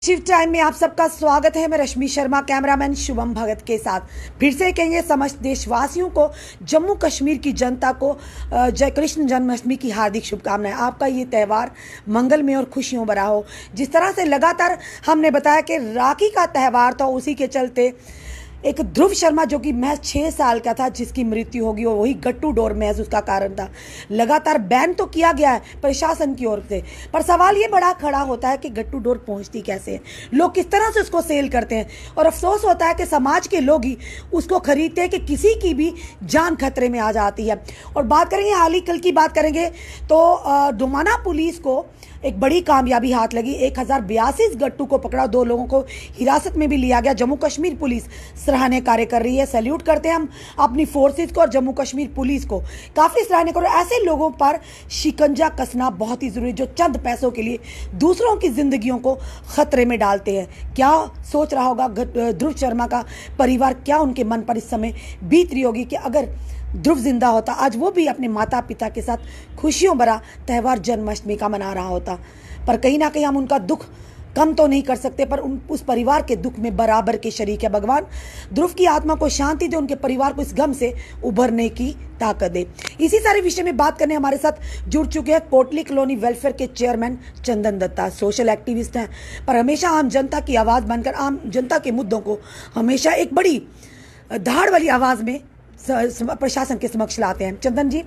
Shiv time में आप सबका स्वागत है। मैं रश्मि शर्मा कैमरामैन शुभम भगत के साथ फिर से कहेंगे समस्त देशवासियों को, जम्मू कश्मीर की जनता को जय कृष्ण जन्माष्टमी की हार्दिक शुभकामनाएं। आपका ये त्यौहार मंगलमय और खुशियों भरा हो। जिस तरह से लगातार हमने बताया कि राखी का त्यौहार था, उसी के चलते एक ध्रुव शर्मा जो कि महज 6 साल का था, जिसकी मृत्यु होगी, और वही गट्टू डोर महज उसका कारण था। लगातार बैन तो किया गया है प्रशासन की ओर से, पर सवाल ये बड़ा खड़ा होता है कि गट्टू डोर पहुंचती कैसे है, लोग किस तरह से उसको सेल करते हैं, और अफसोस होता है कि समाज के लोग ही उसको खरीदते हैं कि किसी की भी जान खतरे में आ जाती है। और बात करेंगे हाल ही कल की बात करेंगे तो डुमाना पुलिस को एक बड़ी कामयाबी हाथ लगी। 1082 गट्टू को पकड़ा, 2 लोगों को हिरासत में भी लिया गया। जम्मू कश्मीर पुलिस सराहनीय कार्य कर रही है। सैल्यूट करते हैं हम अपनी फोर्सेस को और जम्मू कश्मीर पुलिस को, काफ़ी सराहनीय करो। ऐसे लोगों पर शिकंजा कसना बहुत ही ज़रूरी, जो चंद पैसों के लिए दूसरों की जिंदगियों को खतरे में डालते हैं। क्या सोच रहा होगा ध्रुव शर्मा का परिवार, क्या उनके मन पर इस समय बीत रही होगी कि अगर ध्रुव जिंदा होता, आज वो भी अपने माता पिता के साथ खुशियों भरा त्यौहार जन्माष्टमी का मना रहा होता। पर कहीं ना कहीं हम उनका दुख कम तो नहीं कर सकते, पर उस परिवार के दुख में बराबर के शरीक है। भगवान ध्रुव की आत्मा को शांति दे, उनके परिवार को इस गम से उभरने की ताकत दे। इसी सारे विषय में बात करने हमारे साथ जुड़ चुके हैं कोटली कॉलोनी वेलफेयर के चेयरमैन चंदन दत्ता। सोशल एक्टिविस्ट हैं, पर हमेशा आम जनता की आवाज़ बनकर आम जनता के मुद्दों को हमेशा एक बड़ी धाड़ वाली आवाज़ में प्रशासन के समक्ष लाते हैं। चंदन जी,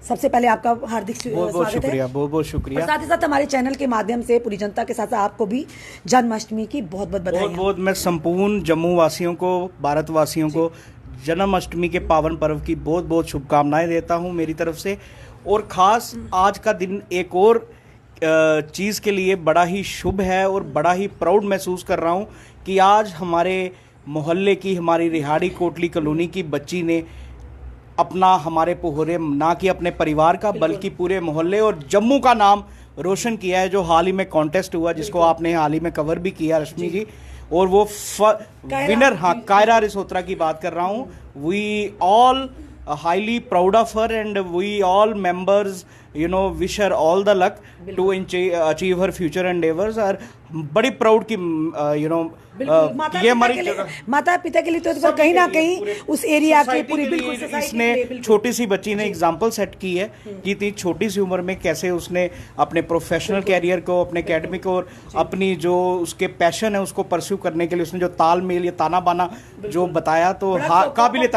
सबसे पहले आपका हार्दिक स्वागत है। बहुत शुक्रिया। साथ ही साथ हमारे चैनल के माध्यम से पूरी जनता के साथ आपको भी जन्माष्टमी की बहुत बहुत बधाई। बहुत मैं संपूर्ण जम्मू वासियों को, भारतवासियों को जन्माष्टमी के पावन पर्व की बहुत बहुत शुभकामनाएं देता हूं मेरी तरफ से। और ख़ास आज का दिन एक और चीज़ के लिए बड़ा ही शुभ है और बड़ा ही प्राउड महसूस कर रहा हूं कि आज हमारे मोहल्ले की, हमारी रिहाड़ी कोटली कॉलोनी की बच्ची ने अपना, हमारे पोहरे ना कि अपने परिवार का बल्कि पूरे मोहल्ले और जम्मू का नाम रोशन किया है। जो हाल ही में कॉन्टेस्ट हुआ, जिसको आपने हाल ही में कवर भी किया रश्मि जी, और वो विनर, हाँ, कायरा रिसोत्रा की बात कर रहा हूँ। We all highly proud of her and we all members wish her all the luck to achieve her future endeavors। और बड़ी प्राउड की ये हमारी माता पिता के लिए तो कहीं ना कहीं उस एरिया के पूरी बिल्कुल इसने छोटी सी बच्ची ने एग्जांपल सेट की है कि इतनी छोटी सी उम्र में कैसे उसने अपने प्रोफेशनल कैरियर को, अपने एकेडमिक और अपनी जो उसके पैशन है उसको परस्यू करने के लिए उसने जो तालमेल या ताना बाना जो बताया, तो काबिले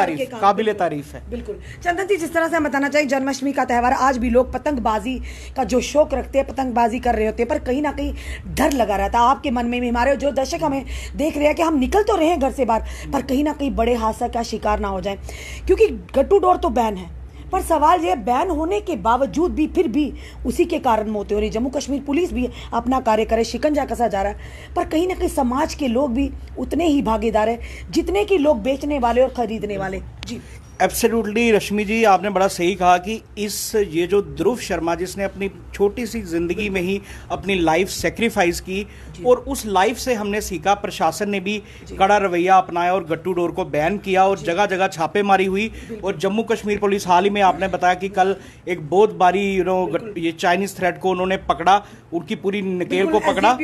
तारीफ है। बिल्कुल चंदन जी, जिस तरह से हम बताना चाहिए, जन्माष्टमी का त्यौहार, आज भी लोग पतंगबाजी का जो शौक रखते हैं, पतंगबाजी कर रहे होते हैं, पर कहीं ना कहीं डर लगा रहता है आपके मन में भी। हमारे जो दर्शक हमें देख रहे हैं कि हम निकल तो रहे हैं घर से बाहर, पर कहीं ना कहीं बड़े हादसा का शिकार ना हो जाए, क्योंकि गट्टू डोर तो बैन है, पर सवाल यह बैन होने के बावजूद भी फिर भी उसी के कारण मौतें हो रही। जम्मू कश्मीर पुलिस भी अपना कार्य करे, शिकंजा कसा जा रहा है, पर कहीं ना कहीं समाज के लोग भी उतने ही भागीदार है जितने कि लोग बेचने वाले और खरीदने वाले। जी एब्सोल्युटली रश्मि जी, आपने बड़ा सही कहा कि ये जो ध्रुव शर्मा, जिसने अपनी छोटी सी जिंदगी में ही अपनी लाइफ सेक्रीफाइस की, और उस लाइफ से हमने सीखा, प्रशासन ने भी कड़ा रवैया अपनाया और गट्टू डोर को बैन किया और जगह जगह छापेमारी हुई। और जम्मू कश्मीर पुलिस हाल ही में, आपने बताया कि कल एक बहुत बारी ये चाइनीज थ्रेड को उन्होंने पकड़ा, उनकी पूरी नकेल को पकड़ा।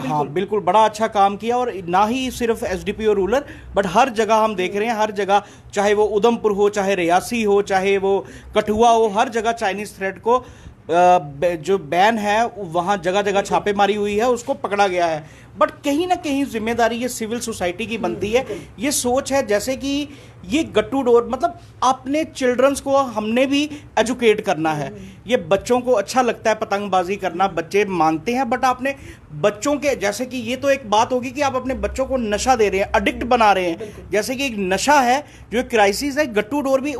हाँ बिल्कुल, बड़ा अच्छा काम किया। और ना ही सिर्फ एसडीपीओ रूरल, बट हर जगह हम देख रहे हैं, हर जगह, चाहे वो उधमपुर हो, चाहे रियासी हो, चाहे वो कठुआ हो, हर जगह चाइनीज थ्रेड को जो बैन है वहाँ जगह जगह छापेमारी हुई है, उसको पकड़ा गया है। बट कहीं ना कहीं जिम्मेदारी ये सिविल सोसाइटी की बनती है। ये सोच है जैसे कि ये गट्टू डोर, मतलब अपने चिल्ड्रंस को हमने भी एजुकेट करना है। ये बच्चों को अच्छा लगता है पतंगबाजी करना, बच्चे मानते हैं, बट आपने बच्चों के, जैसे कि ये तो एक बात होगी कि आप अपने बच्चों को नशा दे रहे हैं, एडिक्ट बना रहे हैं, जैसे कि एक नशा है, जो क्राइसिस है, गट्टू डोर भी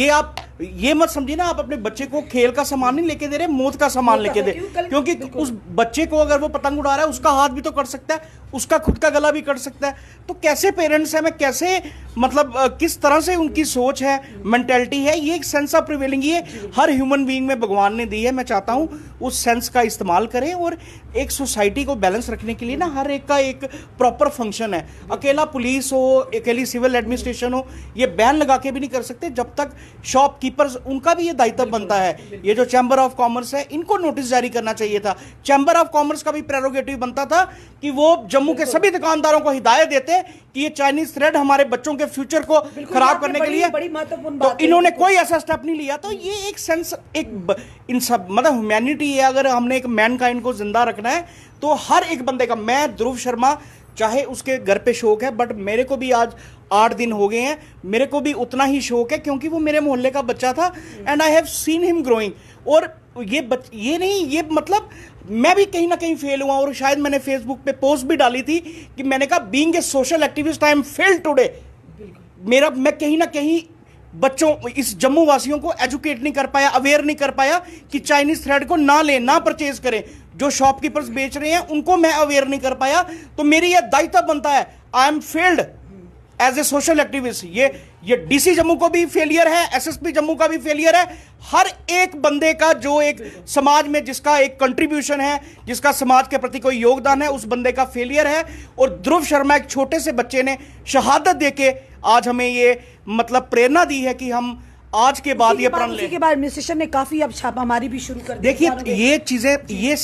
आप ये मत समझिए ना, आप अपने बच्चे को खेल का सामान नहीं लेके दे रहे, मौत का सामान लेके दे, क्योंकि उस बच्चे को अगर वो पतंग उड़ा रहा है, उसका हाथ भी तो कट सकता है, उसका खुद का गला भी कट सकता है। तो कैसे पेरेंट्स हैं, मैं कैसे मतलब किस तरह से उनकी सोच है, मेंटेलिटी है, ये एक सेंस ऑफ प्रिवेलिंग ये हर ह्यूमन बीइंग में भगवान ने दी है। मैं चाहता हूँ उस सेंस का इस्तेमाल करें और एक सोसाइटी को बैलेंस रखने के लिए ना हर एक का एक प्रॉपर फंक्शन है। अकेला पुलिस हो, अकेली सिविल एडमिनिस्ट्रेशन हो, ये बैन लगा के भी नहीं कर सकते। जब तक शॉपकीपर्स, उनका भी ये दायित्व बनता है। ये जो चैम्बर ऑफ कॉमर्स है, इनको नोटिस जारी करना चाहिए था। चैम्बर ऑफ कॉमर्स का भी प्रेरोगेटिव बनता था कि वो जम्मू के सभी दुकानदारों को हिदायत देते कि ये चाइनीज थ्रेड हमारे बच्चों के फ्यूचर को खराब करने के लिए, बड़ी महत्वपूर्ण तो बात है। इन्होंने कोई ऐसा स्टेप नहीं लिया। तो ये एक सेंस, एक इन सब मतलब ह्यूमैनिटी है। अगर हमने एक मैनकाइंड को जिंदा रखना है तो हर एक बंदे का, मैं ध्रुव शर्मा, चाहे उसके घर पे शौक है, बट मेरे को भी आज 8 दिन हो गए हैं, मेरे को भी उतना ही शौक है क्योंकि वो मेरे मोहल्ले का बच्चा था and I have seen him growing. और ये नहीं, ये मतलब मैं भी कहीं ना कहीं फेल हुआ। और शायद मैंने फेसबुक पे पोस्ट भी डाली थी कि मैंने कहा being a social activist I am failed today. मैं कहीं ना कहीं बच्चों, इस जम्मू वासियों को एजुकेट नहीं कर पाया, अवेयर नहीं कर पाया कि चाइनीज थ्रेड को ना लें, ना परचेज करें। जो शॉपकीपर्स बेच रहे हैं उनको मैं अवेयर नहीं कर पाया। तो मेरी यह दायित्व बनता है, I am failed as a social activist. ये डीसी जम्मू को भी फेलियर है, एसएसपी जम्मू का भी फेलियर है। हर एक बंदे का जो एक समाज में जिसका एक कंट्रीब्यूशन है, जिसका समाज के प्रति कोई योगदान है, उस बंदे का फेलियर है। और ध्रुव शर्मा एक छोटे से बच्चे ने शहादत देके आज हमें ये मतलब प्रेरणा दी है कि हम आज के बाद ये प्रण लें। के बाद एडमिनिस्ट्रेशन ने काफी अब छापामारी भी शुरू कर दी। देखिए ये चीजें ये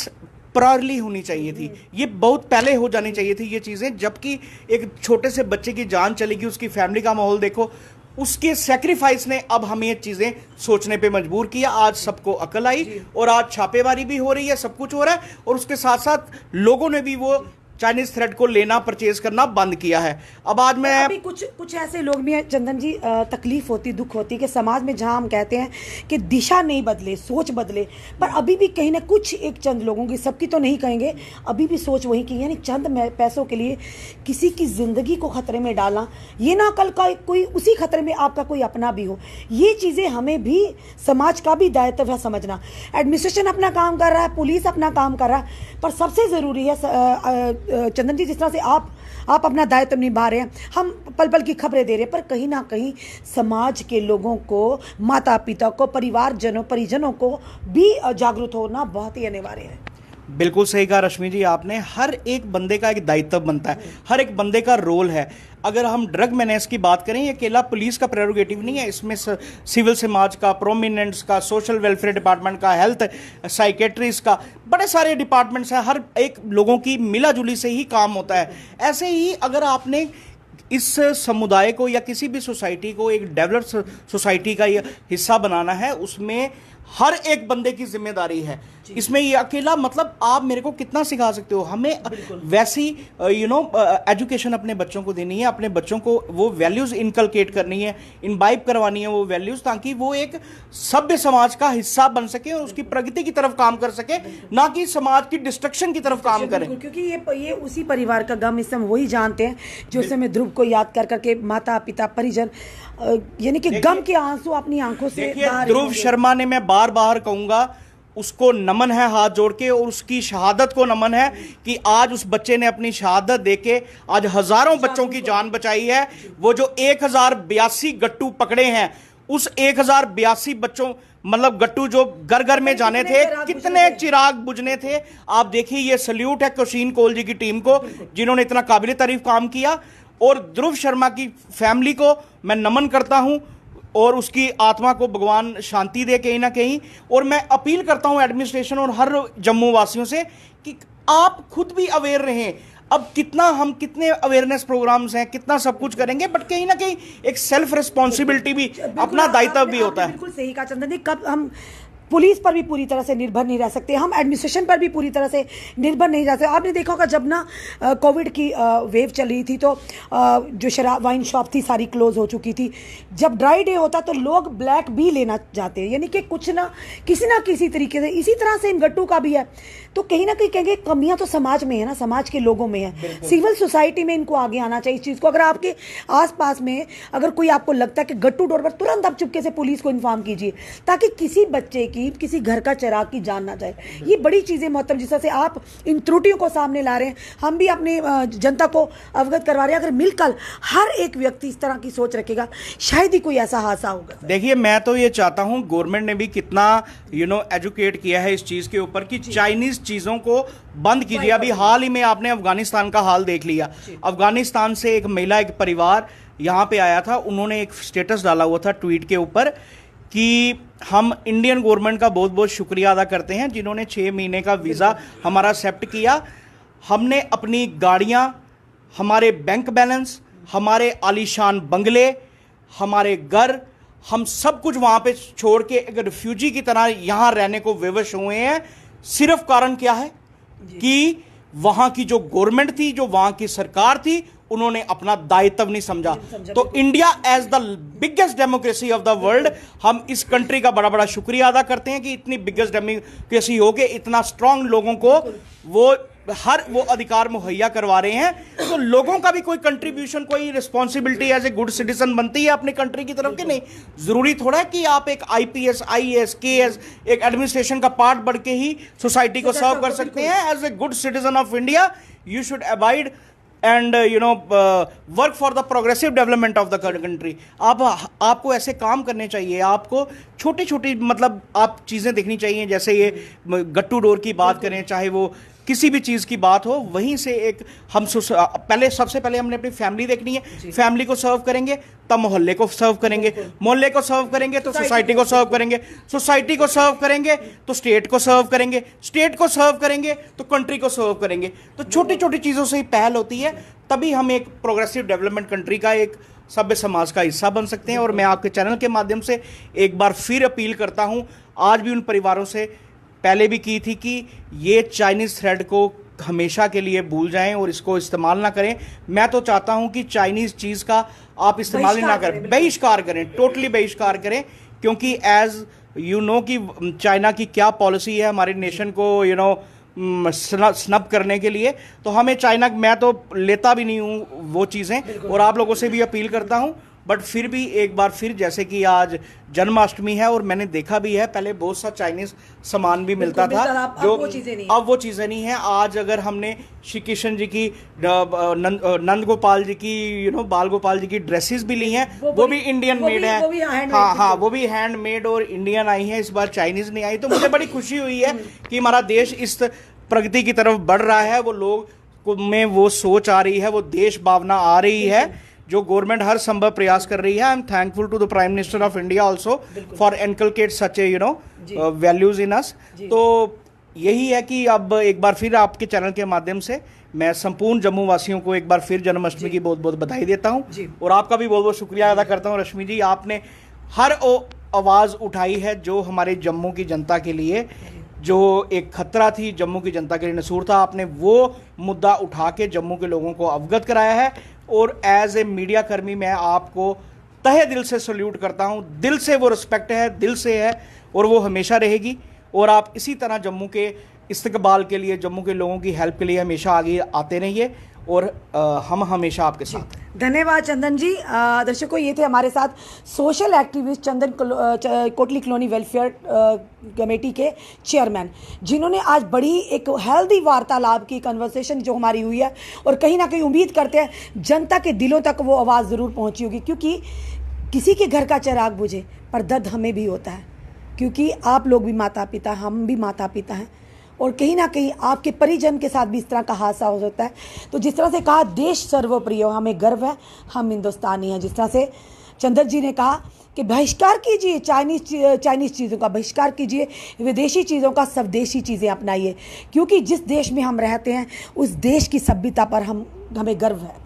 प्रायरली होनी चाहिए थी, ये बहुत पहले हो जानी चाहिए थी ये चीजें। जबकि एक छोटे से बच्चे की जान चलेगी, उसकी फैमिली का माहौल देखो, उसके सैक्रिफाइस ने अब हमें ये चीजें सोचने पे मजबूर किया। आज सबको अकल आई और आज छापेमारी भी हो रही है, सब कुछ हो रहा है। और उसके साथ साथ लोगों ने भी वो चाइनीज थ्रेड को लेना, परचेज करना बंद किया है। अब आज मैं अभी कुछ ऐसे लोग भी हैं चंदन जी, तकलीफ होती, दुख होती कि समाज में जहां हम कहते हैं कि दिशा नहीं बदले, सोच बदले, पर अभी भी कहीं ना कुछ एक चंद लोगों की, सबकी तो नहीं कहेंगे, अभी भी सोच वही की, यानी चंद पैसों के लिए किसी की जिंदगी को खतरे में डालना, ये ना कल का कोई उसी खतरे में आपका कोई अपना भी हो। ये चीजें हमें भी, समाज का भी दायित्व है समझना। एडमिनिस्ट्रेशन अपना काम कर रहा है, पुलिस अपना काम कर रहा है, पर सबसे जरूरी है चंदन जी, जिस तरह से आप अपना दायित्व निभा रहे हैं, हम पल पल की खबरें दे रहे हैं, पर कहीं ना कहीं समाज के लोगों को, माता पिता को, परिजनों को भी जागरूक होना बहुत ही अनिवार्य है। बिल्कुल सही कहा रश्मि जी आपने। हर एक बंदे का एक दायित्व बनता है, हर एक बंदे का रोल है। अगर हम ड्रग मेनेस की बात करें, ये अकेला पुलिस का प्रेरोगेटिव नहीं है, इसमें सिविल समाज का, प्रोमिनेंट्स का, सोशल वेलफेयर डिपार्टमेंट का, हेल्थ साइकेट्रीज का, बड़े सारे डिपार्टमेंट्स हैं। हर एक लोगों की मिलाजुली से ही काम होता है। ऐसे ही अगर आपने इस समुदाय को या किसी भी सोसाइटी को एक डेवलप्ड सोसाइटी का हिस्सा बनाना है, उसमें हर एक बंदे की जिम्मेदारी है। इसमें ये अकेला मतलब आप मेरे को कितना सिखा सकते हो, हमें वैसी एजुकेशन अपने बच्चों को देनी है, अपने बच्चों को वो वैल्यूज इनकलकेट करनी है, इनबाइब करवानी है वो वैल्यूज, ताकि वो एक सभ्य समाज का हिस्सा बन सके और उसकी प्रगति की तरफ काम कर सके, ना कि समाज की डिस्ट्रक्शन की तरफ काम करें। क्योंकि ये उसी परिवार का गम, इस समय वही जानते हैं जो इस समय ध्रुव को याद कर करके माता पिता परिजन, यानी कि गम के आंसू अपनी आंखों से। ध्रुव शर्मा ने, मैं बार बार कहूंगा, उसको नमन है हाथ जोड़ के, और उसकी शहादत को नमन है कि आज उस बच्चे ने अपनी शहादत देके आज हजारों बच्चों की जान बचाई है। वो जो 1082 गट्टू पकड़े हैं, उस 1082 बच्चों, मतलब गट्टू जो घर घर में जाने थे, कितने चिराग बुझने थे। आप देखिए, ये सल्यूट है कोशीन कोल जी की टीम को, जिन्होंने इतना काबिल तारीफ काम किया। और ध्रुव शर्मा की फैमिली को मैं नमन करता हूं और उसकी आत्मा को भगवान शांति दे कहीं ना कहीं। और मैं अपील करता हूं एडमिनिस्ट्रेशन और हर जम्मू वासियों से कि आप खुद भी अवेयर रहें। अब कितने अवेयरनेस प्रोग्राम्स हैं, कितना सब कुछ करेंगे, बट कहीं ना कहीं एक सेल्फ रिस्पॉन्सिबिलिटी भी, अपना दायित्व भी होता है। बिल्कुल सही कहा चंदन जी। कब हम पुलिस पर भी पूरी तरह से निर्भर नहीं रह सकते, हम एडमिनिस्ट्रेशन पर भी पूरी तरह से निर्भर नहीं रह सकते। आपने देखा होगा जब ना कोविड की वेव चल रही थी, तो जो शराब वाइन शॉप थी सारी क्लोज हो चुकी थी। जब ड्राई डे होता तो लोग ब्लैक भी लेना चाहते हैं, यानी कि कुछ ना किसी तरीके से। इसी तरह से इन गट्टू का भी है। तो कहीं ना कहीं कहेंगे कमियां तो समाज में है ना, समाज के लोगों में है। सिविल सोसाइटी में इनको आगे आना चाहिए इस चीज़ को। अगर आपके आसपास में अगर कोई आपको लगता है कि गट्टू डोर पर, तुरंत आप चुपके से पुलिस को इन्फॉर्म कीजिए, ताकि किसी बच्चे की जीव किसी घर का चिराग की जान ना जाए। ये बड़ी चीज़ें मोहतरम, जिस तरह से आप इन त्रुटियों को सामने ला रहे हैं, हम भी अपने जनता को अवगत करवा रहे हैं। अगर मिलकर हर एक व्यक्ति इस तरह की सोच रखेगा, शायद ही कोई ऐसा हादसा होगा। देखिए, मैं तो ये चाहता हूं, गवर्नमेंट ने भी कितना एजुकेट किया है इस चीज़ के ऊपर कि चाइनीज़ चीज़ों को बंद कीजिए। अभी हाल ही में आपने अफगानिस्तान का हाल देख लिया। अफगानिस्तान से एक महिला, एक परिवार यहाँ पे आया था, उन्होंने एक स्टेटस डाला हुआ था ट्वीट के ऊपर कि हम इंडियन गवर्नमेंट का बहुत बहुत शुक्रिया अदा करते हैं जिन्होंने 6 महीने का वीज़ा हमारा एक्सेप्ट किया। हमने अपनी गाड़ियाँ, हमारे बैंक बैलेंस, हमारे आलीशान बंगले, हमारे घर, हम सब कुछ वहाँ पे छोड़ के एक रिफ्यूजी की तरह यहाँ रहने को विवश हुए हैं। सिर्फ कारण क्या है कि वहाँ की जो गवर्नमेंट थी, जो वहाँ की सरकार थी, उन्होंने अपना दायित्व नहीं समझा। तो India as the biggest democracy of the world, हम इस कंट्री का बड़ा बड़ा शुक्रिया अदा करते हैं कि इतनी बिगेस्ट डेमोक्रेसी हो के इतना स्ट्रांग लोगों को वो अधिकार मुहैया करवा रहे हैं। तो लोगों का भी कोई कंट्रीब्यूशन, कोई responsibility as a good citizen बनती है अपनी कंट्री की तरफ कि नहीं। जरूरी थोड़ा है कि आप एक IPS, IAS, KS एक एडमिनिस्ट्रेशन का पार्ट बढ़ के ही सोसाइटी को सर्व कर सकते हैं। As a good citizen of India you should abide and work for the progressive development of the country. आपको ऐसे काम करने चाहिए, आपको छोटी छोटी मतलब आप चीज़ें देखनी चाहिए। जैसे ये गट्टू डोर की बात करें, चाहे वो किसी भी चीज़ की बात हो, वहीं से एक हम सबसे पहले हमने अपनी फैमिली देखनी है। फैमिली को सर्व करेंगे तब मोहल्ले को सर्व करेंगे, मोहल्ले को सर्व करेंगे तो सोसाइटी को सर्व करेंगे, सोसाइटी को सर्व करेंगे तो स्टेट को सर्व करेंगे, स्टेट को सर्व करेंगे तो कंट्री को सर्व करेंगे। तो छोटी छोटी चीज़ों से ही पहल होती है, तभी हम एक प्रोग्रेसिव डेवलपमेंट कंट्री का, एक सभ्य समाज का हिस्सा बन सकते हैं। और मैं आपके चैनल के माध्यम से एक बार फिर अपील करता हूँ, आज भी उन परिवारों से पहले भी की थी कि ये चाइनीज़ थ्रेड को हमेशा के लिए भूल जाएं और इसको इस्तेमाल ना करें। मैं तो चाहता हूं कि चाइनीज़ चीज़ का आप इस्तेमाल ही ना करें, बहिष्कार करें, टोटली बहिष्कार करें। क्योंकि एज यू नो कि चाइना की क्या पॉलिसी है हमारे नेशन को स्नब करने के लिए। तो हमें चाइना, मैं तो लेता भी नहीं हूँ वो चीज़ें, और आप लोगों से भी अपील करता हूँ। बट फिर भी एक बार फिर, जैसे कि आज जन्माष्टमी है और मैंने देखा भी है, पहले बहुत सा चाइनीज सामान भी मिलता था, जो अब वो चीज़ें नहीं है। आज अगर हमने श्री कृष्ण जी की, नंद गोपाल जी की, बाल गोपाल जी की ड्रेसेस भी ली हैं, वो भी इंडियन मेड है। हाँ, वो भी हैंड मेड और इंडियन आई हैं, इस बार चाइनीज नहीं आई। तो मुझे बड़ी खुशी हुई है कि हमारा देश इस प्रगति की तरफ बढ़ रहा है, वो लोग में वो सोच आ रही है, वो देश भावना आ रही है, जो गवर्नमेंट हर संभव प्रयास कर रही है। I am thankful to the prime minister of India also for inculcate such a values in us. तो यही है कि अब एक बार फिर आपके चैनल के माध्यम से मैं संपूर्ण जम्मू वासियों को एक बार फिर जन्माष्टमी की बहुत बहुत बधाई देता हूं, और आपका भी बहुत बहुत शुक्रिया अदा करता हूं रश्मि जी। आपने हर आवाज़ उठाई है जो हमारे जम्मू की जनता के लिए, जो एक खतरा थी जम्मू की जनता के लिए, नसूर था, आपने वो मुद्दा उठा के जम्मू के लोगों को अवगत कराया है। और एज ए मीडिया कर्मी मैं आपको तहे दिल से सल्यूट करता हूं, दिल से वो रिस्पेक्ट है, दिल से है, और वो हमेशा रहेगी। और आप इसी तरह जम्मू के इस्तकबाल के लिए, जम्मू के लोगों की हेल्प के लिए हमेशा आगे आते रहिए, और हम हमेशा आपके साथ। धन्यवाद चंदन जी। दर्शकों, ये थे हमारे साथ सोशल एक्टिविस्ट चंदन कोटली कॉलोनी वेलफेयर कमेटी के चेयरमैन, जिन्होंने आज बड़ी एक हेल्दी वार्तालाप की, कन्वर्सेशन जो हमारी हुई है, और कहीं ना कहीं उम्मीद करते हैं जनता के दिलों तक वो आवाज़ ज़रूर पहुंची होगी। क्योंकि किसी के घर का चिराग बुझे, पर दर्द हमें भी होता है, क्योंकि आप लोग भी माता पिता, हम भी माता पिता हैं, और कहीं ना कहीं आपके परिजन के साथ भी इस तरह का हादसा हो सकता है। तो जिस तरह से कहा देश सर्वप्रिय हो, हमें गर्व है, हम हिंदुस्तानी हैं। जिस तरह से चंदन जी ने कहा कि बहिष्कार कीजिए, चाइनीज़ चीज़ों का बहिष्कार कीजिए, विदेशी चीज़ों का स्वदेशी चीज़ें अपनाइए, क्योंकि जिस देश में हम रहते हैं उस देश की सभ्यता पर हमें गर्व है,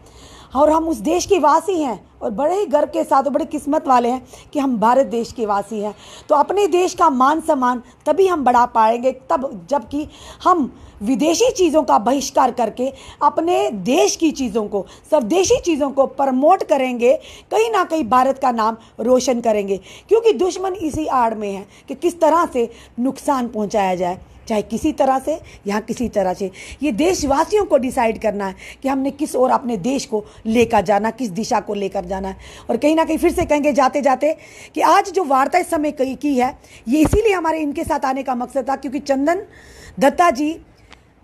और हम उस देश के वासी हैं, और बड़े ही गर्व के साथ और बड़ी किस्मत वाले हैं कि हम भारत देश के वासी हैं। तो अपने देश का मान सम्मान तभी हम बढ़ा पाएंगे तब जबकि हम विदेशी चीज़ों का बहिष्कार करके अपने देश की चीज़ों को, स्वदेशी चीज़ों को प्रमोट करेंगे, कहीं ना कहीं भारत का नाम रोशन करेंगे। क्योंकि दुश्मन इसी आड़ में है कि किस तरह से नुकसान पहुंचाया जाए। चाहे किसी तरह से या किसी तरह से। ये देशवासियों को डिसाइड करना है कि हमने किस ओर अपने देश को लेकर जाना, किस दिशा को लेकर जाना है। और कहीं ना कहीं फिर से कहेंगे जाते जाते कि आज जो वार्ता इस समय की है, ये इसीलिए हमारे इनके साथ आने का मकसद था, क्योंकि चंदन दत्ता जी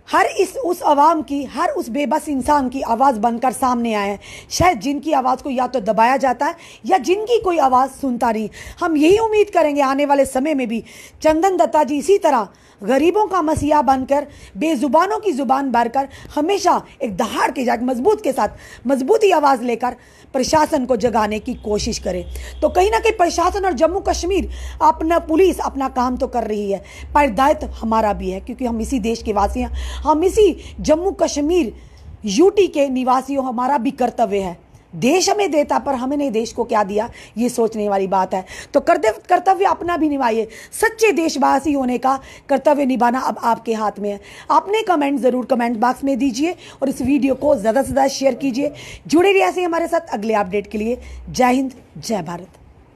हर उस आवाम की, हर उस बेबस इंसान की आवाज़ बनकर सामने आए हैं। शायद जिनकी आवाज़ को या तो दबाया जाता है या जिनकी कोई आवाज़ सुनता नहीं। हम यही उम्मीद करेंगे आने वाले समय में भी चंदन दत्ता जी इसी तरह गरीबों का मसीहा बनकर, बेजुबानों की जुबान भरकर, हमेशा एक दहाड़ के जाकर मजबूत के साथ मजबूती आवाज़ लेकर प्रशासन को जगाने की कोशिश करें। तो कहीं ना कहीं प्रशासन और जम्मू कश्मीर, अपना पुलिस अपना काम तो कर रही है, पर दायित्व हमारा भी है, क्योंकि हम इसी देश के वासी हैं, हम इसी जम्मू कश्मीर यूटी के निवासी हो। हमारा भी कर्तव्य है, देश हमें देता पर हमें नहीं देश को क्या दिया, ये सोचने वाली बात है। तो कर्तव्य अपना भी निभाइए। सच्चे देशवासी होने का कर्तव्य निभाना अब आपके हाथ में है। आपने कमेंट ज़रूर कमेंट बॉक्स में दीजिए और इस वीडियो को ज़्यादा से ज़्यादा शेयर कीजिए। जुड़े रहिए ऐसे हमारे साथ अगले अपडेट के लिए। जय हिंद, जय भारत।